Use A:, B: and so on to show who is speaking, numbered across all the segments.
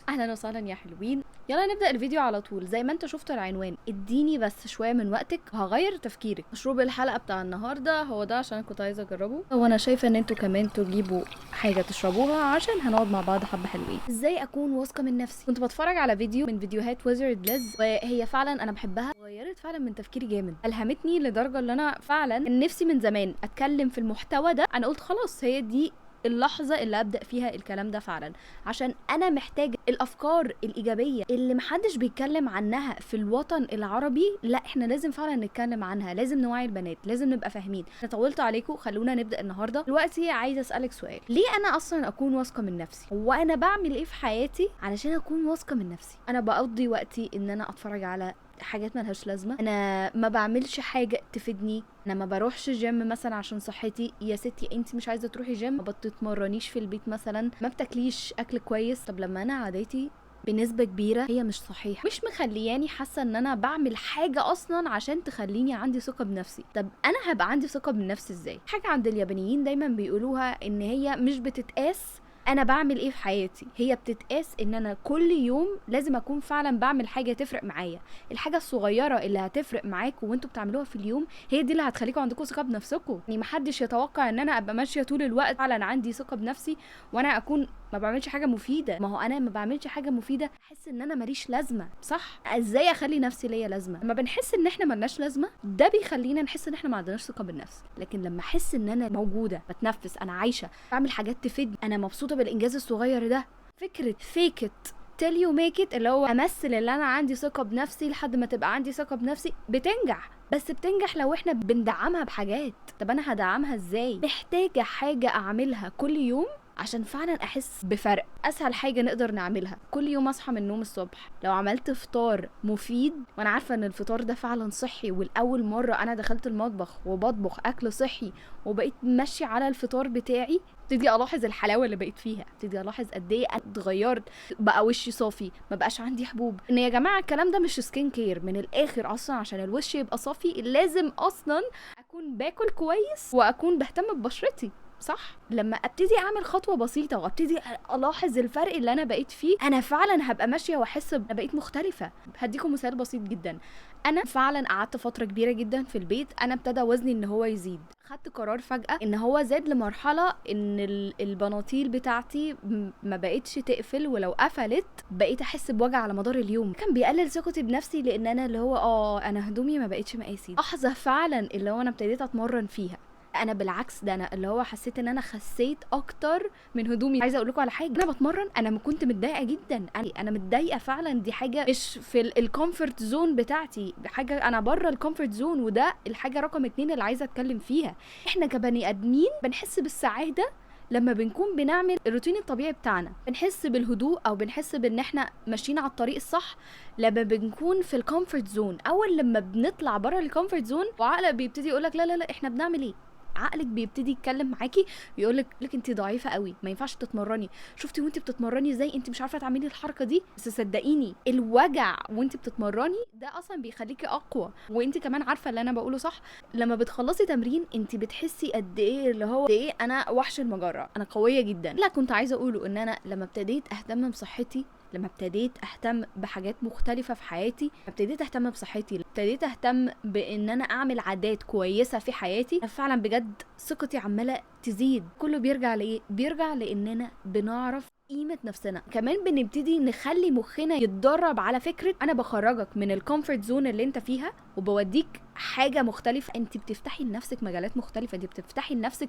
A: اهلا وسهلا يا حلوين. يلا نبدا الفيديو على طول. زي ما انتوا شفتوا العنوان، اديني بس شويه من وقتك وهغير تفكيرك. مشروب الحلقه بتاع النهارده هو ده عشان كنت عايزه اجربه، وانا شايفه ان انتوا كمان تجيبوا حاجه تشربوها عشان هنقعد مع بعض حبه حلوين. ازاي اكون واثقه من نفسي؟ كنت بتفرج على فيديو من فيديوهات ويزرد ليز، وهي فعلا انا بحبها، غيرت فعلا من تفكيري جامد، الهمتني لدرجه ان انا فعلا نفسي من زمان اتكلم في المحتوى ده. انا قلت خلاص هي دي اللحظة اللي أبدأ فيها الكلام ده فعلا، عشان أنا محتاجة الأفكار الإيجابية اللي محدش بيتكلم عنها في الوطن العربي. لا احنا لازم فعلا نتكلم عنها، لازم نوعي البنات، لازم نبقى فاهمين. أنا طولت عليكم، خلونا نبدأ النهاردة. دلوقتي عايزة أسألك سؤال، ليه أنا أصلا أكون واثقة من نفسي؟ وأنا بعمل إيه في حياتي علشان أكون واثقة من نفسي؟ أنا بقضي وقتي إن أنا أتفرج على حاجات ملهاش لازمه، انا ما بعملش حاجه تفيدني، انا ما بروحش جيم مثلا عشان صحتي. يا ستي انت مش عايزه تروحي جيم، ما بتتمرنيش في البيت مثلا، ما بتاكليش اكل كويس. طب لما انا عاداتي بنسبه كبيره هي مش صحيحه، مش مخلياني حاسه ان انا بعمل حاجه اصلا عشان تخليني عندي ثقه بنفسي. طب انا هبقى عندي ثقه بالنفس ازاي؟ حاجه عند اليابانيين دايما بيقولوها ان هي مش بتتقاس انا بعمل ايه في حياتي، هي بتتقاس ان انا كل يوم لازم اكون فعلا بعمل حاجه تفرق معايا. الحاجه الصغيره اللي هتفرق معاكم وانتوا بتعملوها في اليوم هي دي اللي هتخليكم عندكم ثقه بنفسكم. يعني محدش يتوقع ان انا ابقى ماشيه طول الوقت فعلا عندي ثقه بنفسي وانا اكون ما بعملش حاجه مفيده. ما هو انا ما بعملش حاجه مفيده احس ان انا ماليش لازمه، صح؟ ازاي اخلي نفسي ليا لازمه؟ لما بنحس ان احنا ملناش لازمه ده بيخلينا نحس ان احنا ما عندناش ثقه بالنفس. لكن لما احس ان انا موجوده، بتنفس، انا عايشه، بعمل حاجات تفيدني، انا مبسوطه بالانجاز الصغير ده، فكره فيك ات تيل يو ميك ات، اللي هو امثل اللي انا عندي ثقه بنفسي لحد ما تبقى عندي ثقه بنفسي، بتنجح. بس بتنجح لو احنا بندعمها بحاجات. طب انا هدعمها ازاي؟ محتاجه حاجه اعملها كل يوم عشان فعلا احس بفرق. اسهل حاجه نقدر نعملها كل يوم اصحى من النوم الصبح، لو عملت فطار مفيد، وانا عارفه ان الفطار ده فعلا صحي، والاول مره انا دخلت المطبخ وبطبخ اكل صحي وبقيت ماشيه على الفطار بتاعي، ابتدي الاحظ الحلاوه اللي بقيت فيها، ابتدي الاحظ قد ايه انا اتغيرت، بقى وشي صافي، ما بقاش عندي حبوب. ان يا جماعه الكلام ده مش سكين كير من الاخر، اصلا عشان الوش يبقى صافي لازم اصلا اكون باكل كويس واكون بهتم ببشرتي، صح؟ لما ابتدي اعمل خطوه بسيطه وابتدي الاحظ الفرق اللي انا بقيت فيه، انا فعلا هبقى ماشيه واحس انا بقيت مختلفه. هديكم مثال بسيط جدا. انا فعلا قعدت فتره كبيره جدا في البيت، انا ابتدى وزني ان هو يزيد، خدت قرار فجاه ان هو زاد لمرحله ان البناطيل بتاعتي ما بقتش تقفل، ولو قفلت بقيت احس بوجع على مدار اليوم. كان بيقلل ثقتي بنفسي لان انا اللي هو انا هدومي ما بقتش مقاسي. لحظه فعلا اللي هو انا ابتديت اتمرن فيها، انا بالعكس ده انا اللي هو حسيت ان انا خسيت اكتر من هدومي. عايزه اقول لكم على حاجه، انا بتمرن انا ما كنت متضايقه جدا، انا متضايقه فعلا، دي حاجه مش في الكومفورت زون بتاعتي، حاجه انا بره الكومفورت زون، وده الحاجه رقم 2 اللي عايزه اتكلم فيها. احنا كبني ادمين بنحس بالسعاده لما بنكون بنعمل الروتين الطبيعي بتاعنا، بنحس بالهدوء او بنحس بان احنا ماشيين على الطريق الصح لما بنكون في الكومفورت زون. اول لما بنطلع بره الكومفورت زون وعقلك بيبتدي يقولك لا لا لا احنا بنعمل ايه، عقلك بيبتدي يتكلم معاكي ويقول لك انت ضعيفه قوي، ما ينفعش تتمرني، شفتي وانت بتتمرني ازاي انت مش عارفه تعملي الحركه دي. بس صدقيني الوجع وانت بتتمرني ده اصلا بيخليكي اقوى، وانت كمان عارفه اللي انا بقوله صح. لما بتخلصي تمرين انت بتحسي قد ايه اللي هو قد ايه انا وحش المجره، انا قويه جدا. لا كنت عايزه اقوله ان انا لما ابتديت اهتم بصحتي، لما ابتديت اهتم بحاجات مختلفه في حياتي، ابتديت اهتم بصحتي، ابتديت اهتم بان انا اعمل عادات كويسه في حياتي، فعلا بجد ثقتي عماله تزيد. كله بيرجع لايه؟ بيرجع لاننا بنعرف قيمة نفسنا، كمان بنبتدي نخلي مخنا يتدرب على فكرة انا بخرجك من الكومفورت زون اللي انت فيها وبوديك حاجة مختلفة. انت بتفتحي لنفسك مجالات مختلفة، انت بتفتحي لنفسك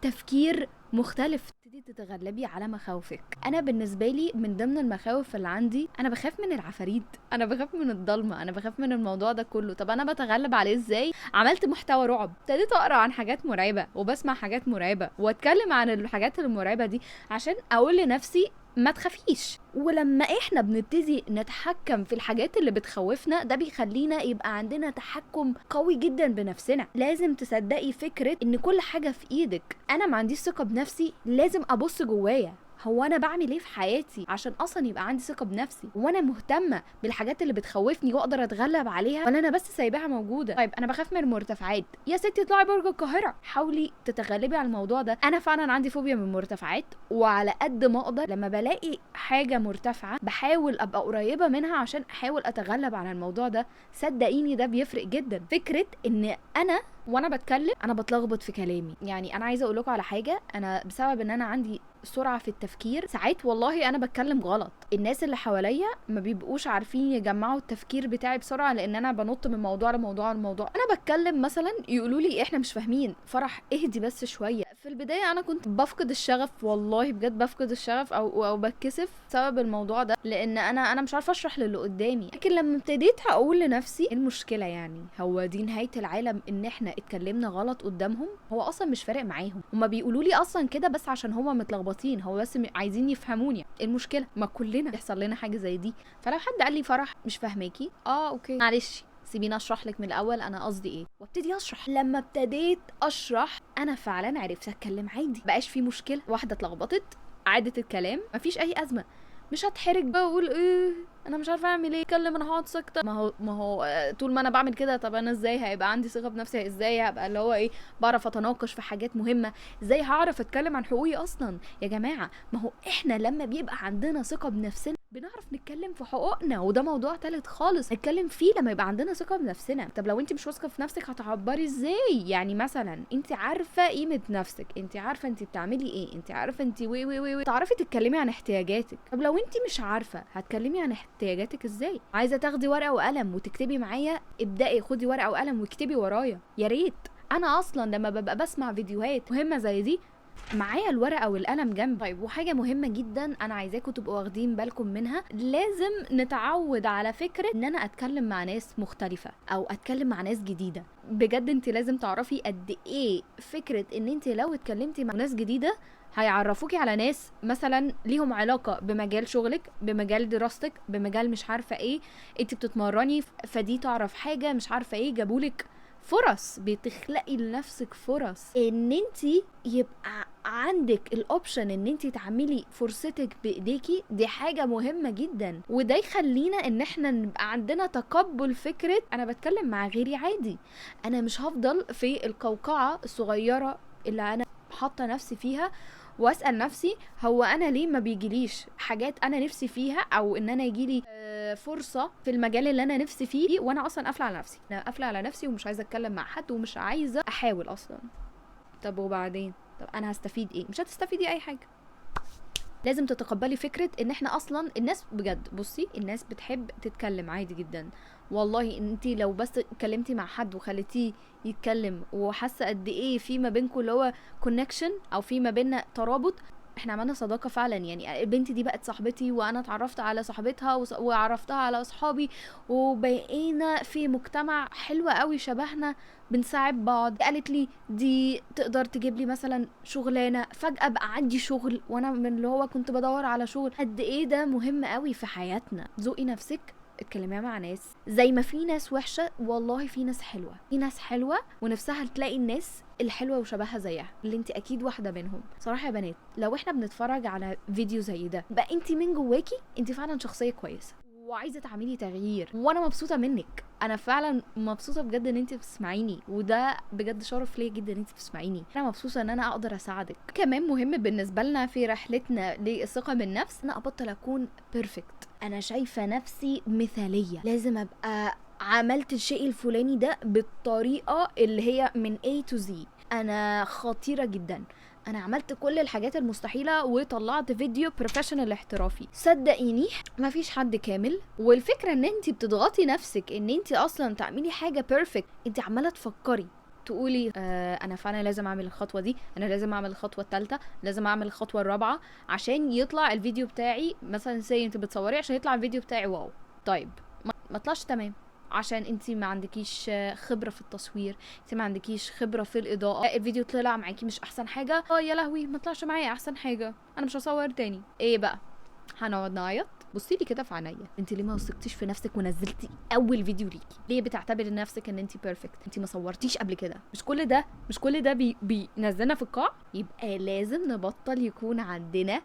A: تفكير مختلف، تبتدي تتغلبي على مخاوفك. انا بالنسبة لي من ضمن المخاوف اللي عندي، انا بخاف من العفاريت، انا بخاف من الضلمة، انا بخاف من الموضوع ده كله. طب انا بتغلب عليه ازاي؟ عملت محتوى رعب، ابتديت اقرا عن حاجات مرعبة وبسمع حاجات مرعبة واتكلم عن الحاجات المرعبة دي عشان اقول لنفسي ما تخافيش. ولما احنا بنبتدي نتحكم في الحاجات اللي بتخوفنا ده بيخلينا يبقى عندنا تحكم قوي جدا بنفسنا. لازم تصدقي فكرة ان كل حاجة في ايدك. انا ما عنديش ثقة بنفسي، لازم ابص جوايا، هو انا بعمل ايه في حياتي عشان اصلا يبقى عندي ثقه بنفسي؟ وانا مهتمه بالحاجات اللي بتخوفني واقدر اتغلب عليها، ولا انا بس سايباها موجوده؟ طيب انا بخاف من المرتفعات، يا ستي اطلعي برج القاهره، حاولي تتغلبي على الموضوع ده. انا فعلا عندي فوبيا من المرتفعات، وعلى قد ما اقدر لما بلاقي حاجه مرتفعه بحاول ابقى قريبه منها عشان احاول اتغلب على الموضوع ده. صدقيني ده بيفرق جدا. فكره ان انا وانا بتكلم انا بتلخبط في كلامي. يعني انا عايزه اقول لكم على حاجه، انا بسبب ان انا عندي سرعه في التفكير ساعات والله انا بتكلم غلط. الناس اللي حواليا ما بيبقوش عارفين يجمعوا التفكير بتاعي بسرعه، لان انا بنط من موضوع لموضوع لموضوع. انا بتكلم مثلا يقولوا لي احنا مش فاهمين، فرح اهدي بس شويه. في البدايه انا كنت بفقد الشغف، والله بجد بفقد الشغف او بتكسف بسبب الموضوع ده، لان انا مش عارفه اشرح للي قدامي. لكن لما ابتديت اقول لنفسي إيه المشكله؟ يعني هو دي نهايه العالم ان احنا اتكلمنا غلط قدامهم؟ هو اصلا مش فارق معاهم، هما بيقولوا لي اصلا كده بس عشان هما متلخبطين، هو بس عايزين يفهموني. إيه المشكله؟ ما كلنا يحصل لنا حاجه زي دي. فلو حد قال لي فرح مش فاهماكي، اوكي معلش سيبيني اشرح لك من الاول انا قصدي ايه، وابتدي اشرح. لما ابتديت اشرح انا فعلا عرفت اتكلم عادي، بقاش في مشكله. واحده اتلخبطت عادت الكلام، مفيش اي ازمه. مش هتحرج بقى واقول ايه انا مش عارفه اعمل ايه، اتكلم انا هقعد ساكته. ما هو طول ما انا بعمل كده، طب انا ازاي هيبقى عندي ثقه بنفسي؟ ازاي هبقى اللي هو ايه بعرف اتناقش في حاجات مهمه؟ ازاي هعرف اتكلم عن حقوقي اصلا؟ يا جماعه ما هو احنا لما بيبقى عندنا ثقه بنفسنا بنعرف نتكلم في حقوقنا، وده موضوع تالت خالص نتكلم فيه لما يبقى عندنا ثقه بنفسنا. طب لو انت مش واثقه في نفسك هتعبري ازاي؟ يعني مثلا انت عارفه قيمه نفسك، انت عارفه انت بتعملي ايه، انت عارفه انت وي تعرفي تتكلمي عن احتياجاتك. طب لو انت مش عارفه هتكلمي عن احتياجاتك ازاي؟ عايزه تاخدي ورقه وقلم وتكتبي معايا؟ ابدأي خدي ورقه وقلم واكتبي ورايا، يا ريت. انا اصلا لما ببقى بسمع فيديوهات مهمه زي دي معايا الورقه والقلم جنبي. طيب وحاجه مهمه جدا انا عايزاكم تبقوا واخدين بالكم منها، لازم نتعود على فكره ان انا اتكلم مع ناس مختلفه او اتكلم مع ناس جديده. بجد انت لازم تعرفي قد ايه فكره ان انت لو اتكلمتي مع ناس جديده هيعرفوكي على ناس مثلا ليهم علاقه بمجال شغلك، بمجال دراستك، بمجال مش عارفه ايه انت بتتمرني، فدي تعرف حاجه مش عارفه ايه، جابولك فرص. بتخلقي لنفسك فرص ان انت يبقى عندك الاوبشن ان انت تعملي فرصتك بايديكي. دي حاجة مهمة جدا، وده يخلينا ان احنا نبقى عندنا تقبل فكرة انا بتكلم مع غيري عادي. انا مش هفضل في القوقعة الصغيرة اللي انا حاطة نفسي فيها واسال نفسي هو انا ليه ما بيجيليش حاجات انا نفسي فيها، او ان انا يجيلي فرصه في المجال اللي انا نفسي فيه، وانا اصلا قافله على نفسي. انا قافله على نفسي ومش عايزه اتكلم مع حد ومش عايزه احاول اصلا. طب وبعدين؟ طب انا هستفيد ايه؟ مش هتستفيدي اي حاجه. لازم تتقبلي فكره ان احنا اصلا الناس بجد، بصي الناس بتحب تتكلم عادي جدا. والله انت لو بس اتكلمتي مع حد وخليتيه يتكلم وحاسه قد ايه في ما بينكم اللي هو كونكشن او في ما بيننا ترابط، احنا عملنا صداقه فعلا. يعني البنت دي بقت صاحبتي وانا اتعرفت على صاحبتها وعرفتها على اصحابي، وبقينا في مجتمع حلو قوي شبهنا بنساعد بعض. قالت لي دي تقدر تجيب لي مثلا شغلانه، فجاه بقى عندي شغل وانا من اللي هو كنت بدور على شغل. قد ايه ده مهم قوي في حياتنا. ذوقي نفسك، اتكلمي مع ناس زي ما في ناس وحشه، والله في ناس حلوه، في ناس حلوه ونفسها تلاقي الناس الحلوه وشبهها زيها، اللي انت اكيد واحده منهم. صراحه يا بنات لو احنا بنتفرج على فيديو زي ده بقى انت من جواكي انت فعلا شخصيه كويسه وعايزه تعملي تغيير، وانا مبسوطه منك. انا فعلا مبسوطه بجد ان انت بتسمعيني، وده بجد شرف ليا جدا ان انت بتسمعيني. انا مبسوطه ان انا اقدر اساعدك. كمان مهم بالنسبه لنا في رحلتنا للثقه بالنفس انا ابطل اكون بيرفكت. انا شايفه نفسي مثاليه، لازم ابقى عملت الشيء الفلاني ده بالطريقه اللي هي من A to Z. انا خطيره جدا، انا عملت كل الحاجات المستحيله وطلعت فيديو بروفيشنال احترافي. صدقيني مفيش حد كامل، والفكره ان انت بتضغطي نفسك ان انت اصلا تعملي حاجه بيرفكت. انت عماله تفكري تقولي انا فعلا لازم اعمل الخطوه دي، انا لازم اعمل الخطوه الثالثه، لازم اعمل الخطوه الرابعه عشان يطلع الفيديو بتاعي مثلا زي انت بتصوري عشان يطلع الفيديو بتاعي واو. طيب ما طلعش تمام عشان انتي ما عندكيش خبره في التصوير، انتي ما عندكيش خبره في الاضاءه، الفيديو طلع معاكي مش احسن حاجه، يا لهوي ما طلعش معايا احسن حاجه، انا مش هصور تاني. ايه بقى؟ هنقعد نعيط؟ بصي لي كده في عينيا، انت ليه ما وثقتيش في نفسك ونزلتي اول فيديو ليكي؟ ليه بتعتبري نفسك ان انت بيرفكت؟ انت ما صورتيش قبل كده. مش كل ده بينزلنا في القاع. يبقى لازم نبطل يكون عندنا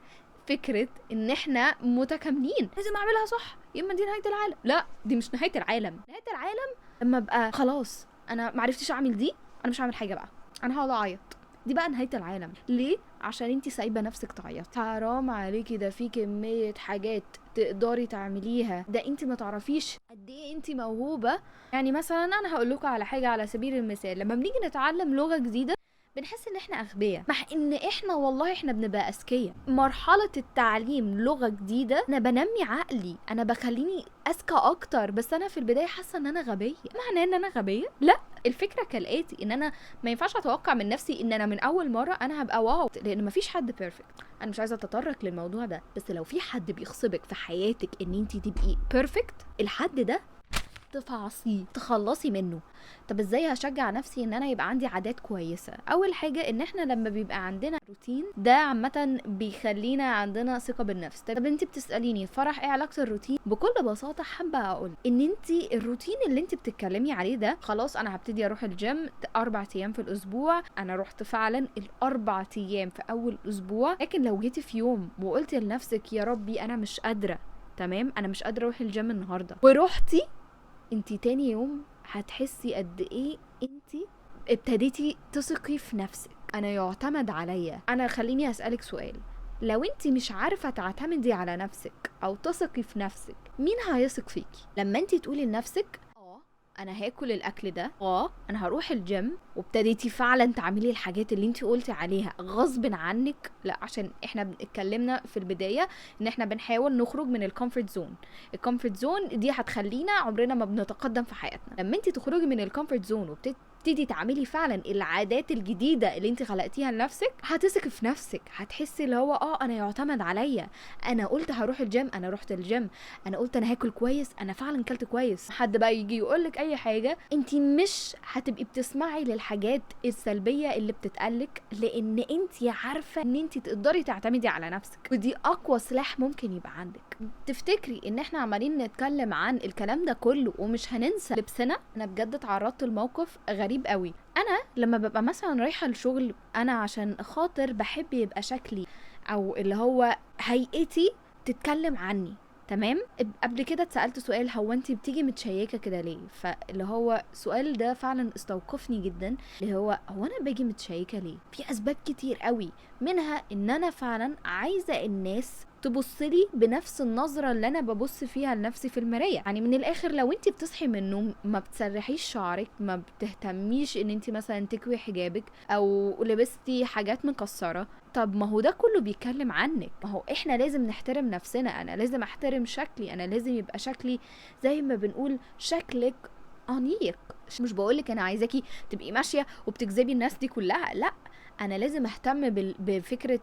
A: فكره ان احنا متكاملين لازم اعملها صح يا اما دي نهايه العالم. لا، دي مش نهايه العالم. نهايه العالم لما ابقى خلاص انا معرفتش اعمل دي، انا مش هعمل حاجه بقى، انا هقعد اعيط. دي بقى نهايه العالم. ليه؟ عشان انتي سايبه نفسك تعيط. حرام عليكي، ده في كميه حاجات تقدري تعمليها، ده انتي ما تعرفيش قد ايه انتي موهوبه. يعني مثلا انا هقول لكم على حاجه على سبيل المثال، لما بنيجي نتعلم لغه جديده بنحس ان احنا اغبياء، مع ان احنا والله احنا بنبقى اذكياء. مرحله التعليم لغه جديده انا بنمي عقلي، انا بخليني اذكى اكتر، بس انا في البدايه حاسه ان انا غبيه. معناه ان انا غبيه؟ لا، الفكره كالاتي، ان انا ما ينفعش اتوقع من نفسي ان انا من اول مره انا هبقى واو، لان مفيش حد بيرفكت. انا مش عايزه اتطرق للموضوع ده، بس لو في حد بيغصبك في حياتك ان انت تبقي بيرفكت، الحد ده تفعصيه، تخلصي منه. طب ازاي هشجع نفسي ان انا يبقى عندي عادات كويسه؟ اول حاجه ان احنا لما بيبقى عندنا روتين ده عامه بيخلينا عندنا ثقه بالنفس. طب انت بتساليني فرح ايه علاقه الروتين؟ بكل بساطه حابه اقول ان انت الروتين اللي انت بتتكلمي عليه ده، خلاص انا هبتدي اروح الجيم 4 ايام في الاسبوع، انا رحت فعلا ال4 ايام في اول اسبوع. لكن لو جيتي في يوم وقلتي لنفسك يا ربي انا مش قادره، تمام، انا مش قادره اروح الجيم النهارده، ورحتي، انتي تاني يوم هتحسي قد ايه انتي ابتديتي تثقي في نفسك. انا يعتمد عليا. انا خليني اسألك سؤال، لو انتي مش عارفة تعتمدي على نفسك او تثقي في نفسك، مين هيثق فيكي؟ لما انتي تقولي لنفسك انا هاكل الاكل ده، انا هروح الجيم، وابتديتي فعلا تعملي الحاجات اللي انتي قلتي عليها غصب عنك. لا، عشان احنا اتكلمنا في البدايه ان احنا بنحاول نخرج من الكومفورت زون. الكومفورت زون دي هتخلينا عمرنا ما بنتقدم في حياتنا. لما انتي تخرجي من الكومفورت زون وبتبتدي تعملي فعلا العادات الجديده اللي انت خلقتيها لنفسك، هتثقي في نفسك، هتحسي اللي هو انا يعتمد عليا، انا قلت هروح الجيم، انا رحت الجيم، انا قلت انا هاكل كويس، انا فعلا كلت كويس. حد بقى يجي يقولك اي حاجه، انت مش هتبقي بتسمعي للحاجات السلبيه اللي بتتقالك، لان انت عارفه ان انت تقدري تعتمدي على نفسك، ودي اقوى سلاح ممكن يبقى عندك. تفتكري ان احنا عمالين نتكلم عن الكلام ده كله ومش هننسى لبسنا؟ انا بجد اتعرضت لموقف غريب قوي. انا لما ببقى مثلا رايحه الشغل، انا عشان خاطر بحب يبقى شكلي او اللي هو هيئتي تتكلم عني، تمام. قبل كده اتسالت سؤال، هو انت بتيجي متشيكه كده ليه؟ فاللي هو السؤال ده فعلا استوقفني جدا، اللي هو انا باجي متشيكه ليه؟ في اسباب كتير قوي، منها ان انا فعلا عايزه الناس تبص لي بنفس النظره اللي انا ببص فيها لنفسي في المرايه. يعني من الاخر، لو انت بتصحي من النوم ما بتسرحيش شعرك، ما بتهتميش ان انت مثلا تكوي حجابك او لبستي حاجات مكسره، طب ما هو ده كله بيتكلم عنك. ما هو احنا لازم نحترم نفسنا، انا لازم احترم شكلي، انا لازم يبقى شكلي زي ما بنقول شكلك انيق. مش بقولك انا عايزاكي تبقي ماشيه وبتجذبي الناس دي كلها، لا، انا لازم اهتم بفكره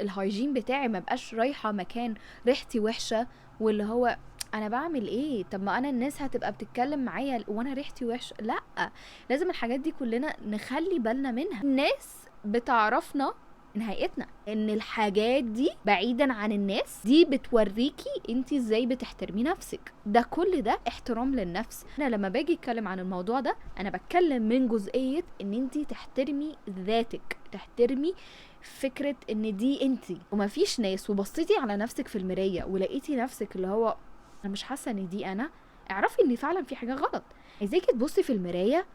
A: الهايجين بتاعي، ما بقاش رايحه مكان ريحتي وحشه واللي هو انا بعمل ايه. طب ما انا الناس هتبقى بتتكلم معايا وانا ريحتي وحشه، لا، لازم الحاجات دي كلنا نخلي بالنا منها. الناس بتعرفنا من هيئتنا، ان الحاجات دي بعيدا عن الناس دي بتوريكي انت ازاي بتحترمي نفسك. ده كل ده احترام للنفس. انا لما باجي اتكلم عن الموضوع ده، انا بتكلم من جزئية ان انت تحترمي ذاتك، تحترمي فكرة ان دي انت، ومفيش ناس وبصيتي على نفسك في المراية ولقيتي نفسك اللي هو انا مش حاسة ان دي انا، اعرفي ان فعلا في حاجة غلط. عايزاكي تبصي في المراية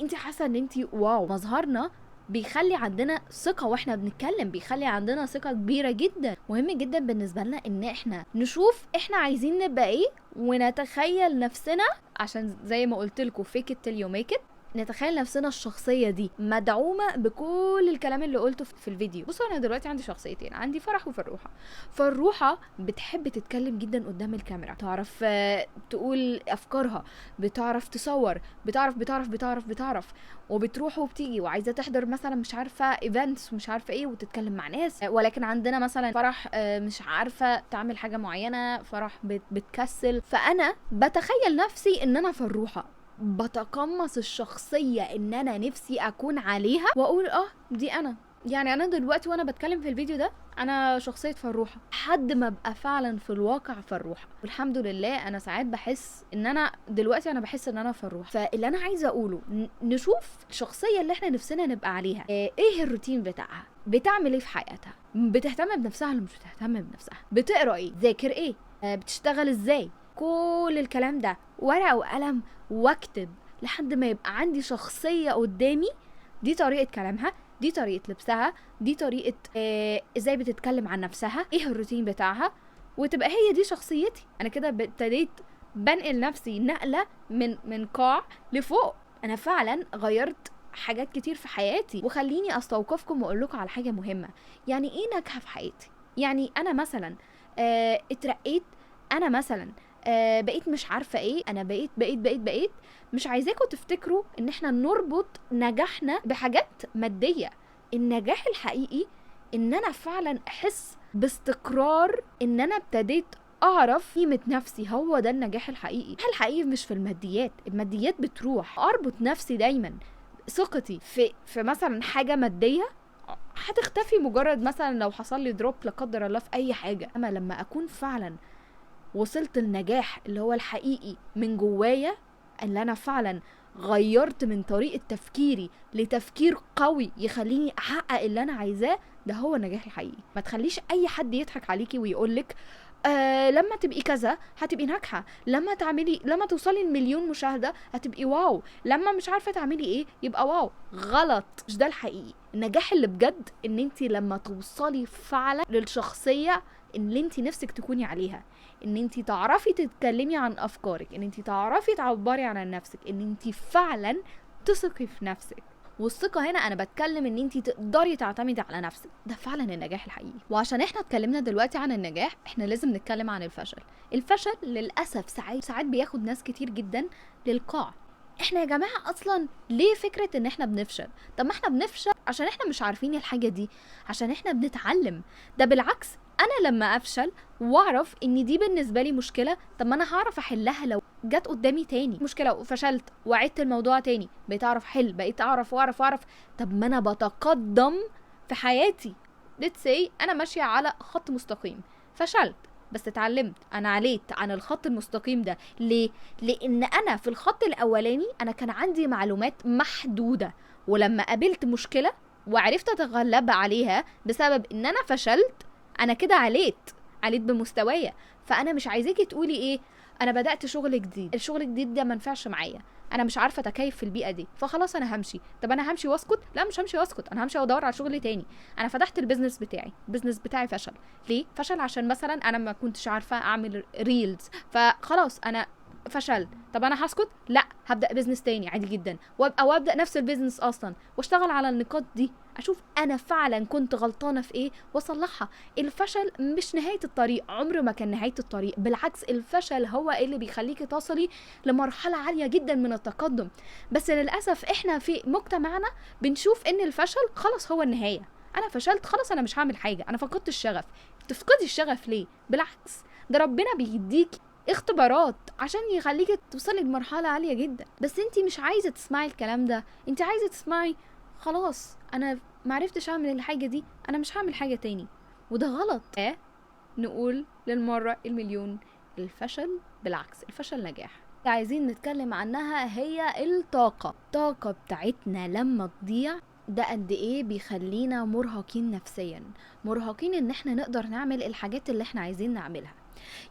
A: انت حاسة ان انت واو. مظهرنا بيخلي عندنا ثقة واحنا بنتكلم، بيخلي عندنا ثقة كبيرة جدا. مهم جدا بالنسبة لنا ان احنا نشوف احنا عايزين نبقى ايه، ونتخيل نفسنا، عشان زي ما قلت لكم fake it till you make it، نتخيل نفسنا الشخصية دي مدعومة بكل الكلام اللي قلته في الفيديو. بصوا، انا دلوقتي عندي شخصيتين، عندي فرح وفروحة. فالروحة بتحب تتكلم جدا قدام الكاميرا، تعرف تقول افكارها، بتعرف تصور، بتعرف وبتروح وبتيجي، وعايزة تحضر مثلا مش عارفة ايفنتس ومش عارفة ايه وتتكلم مع ناس. ولكن عندنا مثلا فرح مش عارفة تعمل حاجة معينة، فرح بتكسل. فانا بتخيل نفسي ان انا فروحة، بتقمص الشخصية ان انا نفسي اكون عليها، واقول دي انا، يعني انا دلوقتي وانا بتكلم في الفيديو ده انا شخصية فروحة لحد ما ابقى فعلا في الواقع فروحة، والحمد لله انا ساعات بحس ان انا دلوقتي انا بحس ان انا فروحة. فاللي انا عايزة اقوله نشوف الشخصية اللي احنا نفسنا نبقى عليها، ايه الروتين بتاعها، بتعمل ايه في حياتها، بتهتم بنفسها ولا مش بتهتم بنفسها، بتقرا ايه، ذاكر ايه، بتشتغل ازاي. كل الكلام ده ورقة وقلم واكتب لحد ما يبقى عندي شخصية قدامي. دي طريقة كلامها، دي طريقة لبسها، دي طريقة ازاي بتتكلم عن نفسها، ايه الروتين بتاعها، وتبقى هي دي شخصيتي. انا كده ابتديت بنقل نفسي نقلة من قاع لفوق. انا فعلا غيرت حاجات كتير في حياتي. وخليني استوقفكم واقول لكم على حاجة مهمة. يعني ايه ناجحة في حياتي؟ يعني انا مثلا اترقيت، انا مثلا بقيت مش عارفة ايه، انا بقيت مش عايزاكم تفتكروا ان احنا نربط نجاحنا بحاجات مادية. النجاح الحقيقي ان انا فعلا احس باستقرار، ان انا ابتديت اعرف قيمة نفسي. هو ده النجاح الحقيقي. النجاح الحقيقي مش في الماديات، الماديات بتروح. اربط نفسي دايما، ثقتي في مثلا حاجة مادية هتختفي مجرد مثلا لو حصل لي دروب لا قدر الله في اي حاجة. اما لما اكون فعلا وصلت النجاح اللي هو الحقيقي من جوايا، اللي انا فعلا غيرت من طريقة تفكيري لتفكير قوي يخليني احقق اللي انا عايزاه، ده هو النجاح الحقيقي. ما تخليش اي حد يضحك عليكي ويقولك لما تبقي كذا هتبقي ناجحة، لما توصلي المليون مشاهدة هتبقي واو، لما مش عارفة تعملي ايه يبقى واو. غلط، مش ده الحقيقي. النجاح اللي بجد ان انتي لما توصلي فعلا للشخصية اللي انتي نفسك تكوني عليها، ان انتي تعرفي تتكلمي عن افكارك، ان انتي تعرفي تعبري عن نفسك، ان انتي فعلا تثقي في نفسك. والثقة هنا انا بتكلم ان انتي تقدري تعتمدي على نفسك. ده فعلا النجاح الحقيقي. وعشان احنا اتكلمنا دلوقتي عن النجاح، احنا لازم نتكلم عن الفشل. الفشل للأسف ساعات بياخد ناس كتير جدا للقاع. احنا يا جماعة اصلا ليه فكرة ان احنا بنفشل؟ طب ما احنا بنفشل عشان احنا مش عارفين الحاجة دي، عشان احنا بنتعلم. ده بالعكس، انا لما افشل واعرف ان دي بالنسبة لي مشكلة، طب ما انا هعرف احلها لو جت قدامي تاني مشكلة وفشلت وعدت الموضوع تاني، بقيت اعرف حل، بقيت اعرف واعرف. طب ما انا بتقدم في حياتي. let's say انا ماشية على خط مستقيم، فشلت بس اتعلمت، انا عليت عن الخط المستقيم ده. ليه؟ لان انا في الخط الاولاني انا كان عندي معلومات محدودة، ولما قابلت مشكلة وعرفت اتغلب عليها بسبب ان انا فشلت، انا كده عليت بمستوايا. فانا مش عايزاكي تقولي ايه انا بدأت شغل جديد، الشغل الجديد ده منفعش معايا، انا مش عارفه اتكيف في البيئه دي، فخلاص انا همشي. طب انا همشي واسكت؟ لا، مش همشي واسكت، انا همشي وادور على شغل تاني. انا فتحت البيزنس بتاعي فشل. ليه فشل؟ عشان مثلا انا ما كنتش عارفه اعمل ريلز، فخلاص انا فشلت. طب انا هسكت؟ لا، هبدا بيزنس تاني عادي جدا، وابدا نفس البيزنس اصلا، واشتغل على النقاط دي، اشوف انا فعلا كنت غلطانه في ايه واصلحها. الفشل مش نهايه الطريق، عمره ما كان نهايه الطريق. بالعكس، الفشل هو اللي بيخليكي تصلي لمرحله عاليه جدا من التقدم. بس للاسف احنا في مجتمعنا بنشوف ان الفشل خلاص هو النهايه. انا فشلت خلاص، انا مش هعمل حاجه، انا فقدت الشغف. تفقدي الشغف ليه؟ بالعكس، ده ربنا بيديكي اختبارات عشان يخليكي توصلي لمرحله عاليه جدا. بس انتي مش عايزه تسمعي الكلام ده، انتي عايزه تسمعي خلاص انا معرفتش اعمل الحاجه دي، انا مش هعمل حاجه تاني. وده غلط. نقول للمره المليون، الفشل بالعكس، الفشل نجاح. عايزين نتكلم عنها، هي الطاقه بتاعتنا لما تضيع ده قد ايه بيخلينا مرهقين نفسيا، مرهقين ان احنا نقدر نعمل الحاجات اللي احنا عايزين نعملها.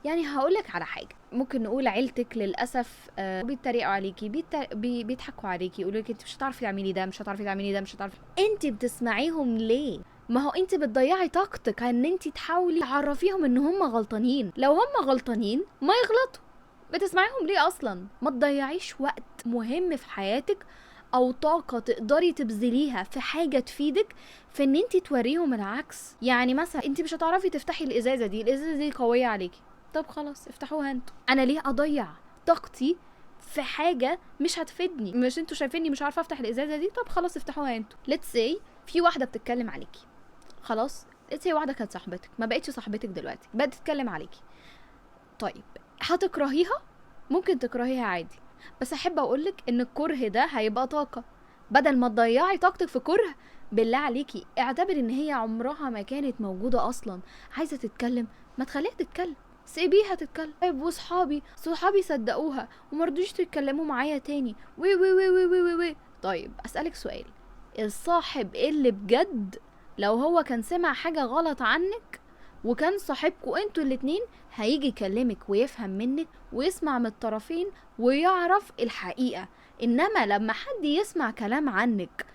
A: يعني هقولك على حاجه، ممكن نقول عيلتك للاسف بيتريقوا عليكي، بيضحكوا عليكي، يقولوا لك انت مش هتعرفي تعملي ده، مش هتعرفي تعملي ده، مش هتعرفي. انت بتسمعيهم ليه؟ ما هو انت بتضيعي طاقتك ان انت تحاولي تعرفيهم ان هم غلطانين. لو هم غلطانين ما يغلطوا، بتسمعيهم ليه اصلا؟ ما تضيعيش وقت مهم في حياتك او طاقة تقدري تبذليها في حاجة تفيدك في ان انت توريهم العكس. يعني مثلا انت مش هتعرفي تفتحي الازازة دي قوية عليكي، طب خلاص افتحوها انتوا. انا ليه اضيع طاقتي في حاجة مش هتفيدني؟ مش انتوا شايفيني مش عارفة افتح الازازة دي؟ طب خلاص افتحوها انتوا. let's say في واحدة بتتكلم عليكي، خلاص let's say واحدة كانت صاحبتك، ما بقتش صاحبتك دلوقتي، بقت تتكلم عليكي. طيب هتكرهيها؟ ممكن تكرهيها عادي، بس احب اقولك ان الكره ده هيبقى طاقة. بدل ما تضيعي طاقتك في كره، بالله عليكي اعتبر ان هي عمرها ما كانت موجودة اصلا. عايزة تتكلم، ما تخليها تتكلم، سيبيها تتكلم. طيب وصحابي صدقوها ومرضوش يتكلموا معايا تاني وي وي وي وي وي وي وي. طيب اسألك سؤال، الصاحب اللي بجد لو هو كان سمع حاجة غلط عنك وكان صاحبكوا انتوا الاتنين، هيجي يكلمك ويفهم منك ويسمع من الطرفين ويعرف الحقيقة. انما لما حد يسمع كلام عنك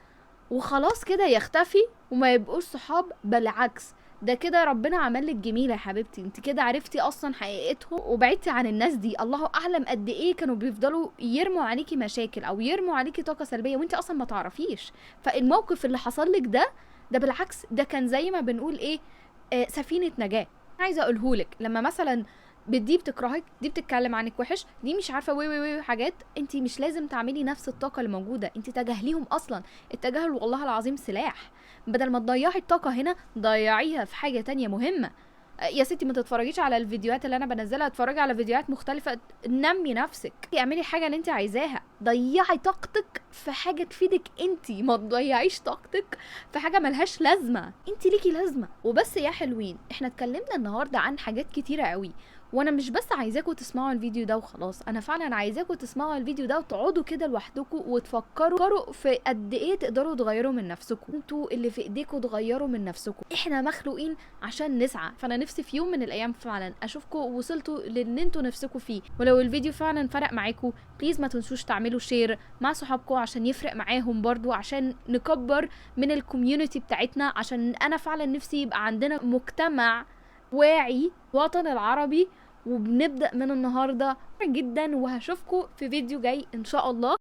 A: وخلاص كده يختفي وما يبقوش صحاب، بالعكس ده كده ربنا عملك جميلة يا حبيبتي، انت كده عرفتي اصلا حقيقتهم وبعدتي عن الناس دي. الله اعلم قد ايه كانوا بيفضلوا يرموا عليكي مشاكل او يرموا عليكي طاقة سلبية وانت اصلا ما تعرفيش. فالموقف اللي حصل لك ده بالعكس ده كان زي ما بنقول ايه، سفينة نجاة. عايزة اقولهولك لما مثلا دي بتكرهك، دي بتتكلم عنك وحش، دي مش عارفه وي وي وي حاجات، انت مش لازم تعملي نفس الطاقه اللي موجوده، انت تجاهليهم اصلا. التجاهل والله العظيم سلاح، بدل ما تضيعي الطاقه هنا ضيعيها في حاجه تانية مهمه. يا ستي ما تتفرجيش على الفيديوهات اللي انا بنزلها، اتفرجي على فيديوهات مختلفه، نمي نفسك، اعملي حاجه اللي انت عايزاها، ضيعي طاقتك في حاجه تفيدك انت، ما تضيعيش طاقتك في حاجه ملهاش لازمه. انت ليكي لازمه وبس يا حلوين. احنا اتكلمنا النهارده عن حاجات كتيره قوي، وانا مش بس عايزاكم تسمعوا الفيديو ده وخلاص، انا فعلا عايزاكم تسمعوا الفيديو ده وتقعدوا كده لوحدكم وتفكروا في قد ايه تقدروا تغيروا من نفسكم، انتوا اللي في ايديكم تغيروا من نفسكم. احنا مخلوقين عشان نسعى، فانا نفسي في يوم من الايام فعلا اشوفكم وصلتوا للي انتوا نفسكم فيه. ولو الفيديو فعلا فرق معاكم بليز ما تنسوش تعملوا شير مع صحابكم عشان يفرق معاهم برضو، عشان نكبر من الكوميونتي بتاعتنا، عشان انا فعلا نفسي يبقى عندنا مجتمع واعي وطن العربي. وبنبدأ من النهاردة جدا، وهشوفكم في فيديو جاي ان شاء الله.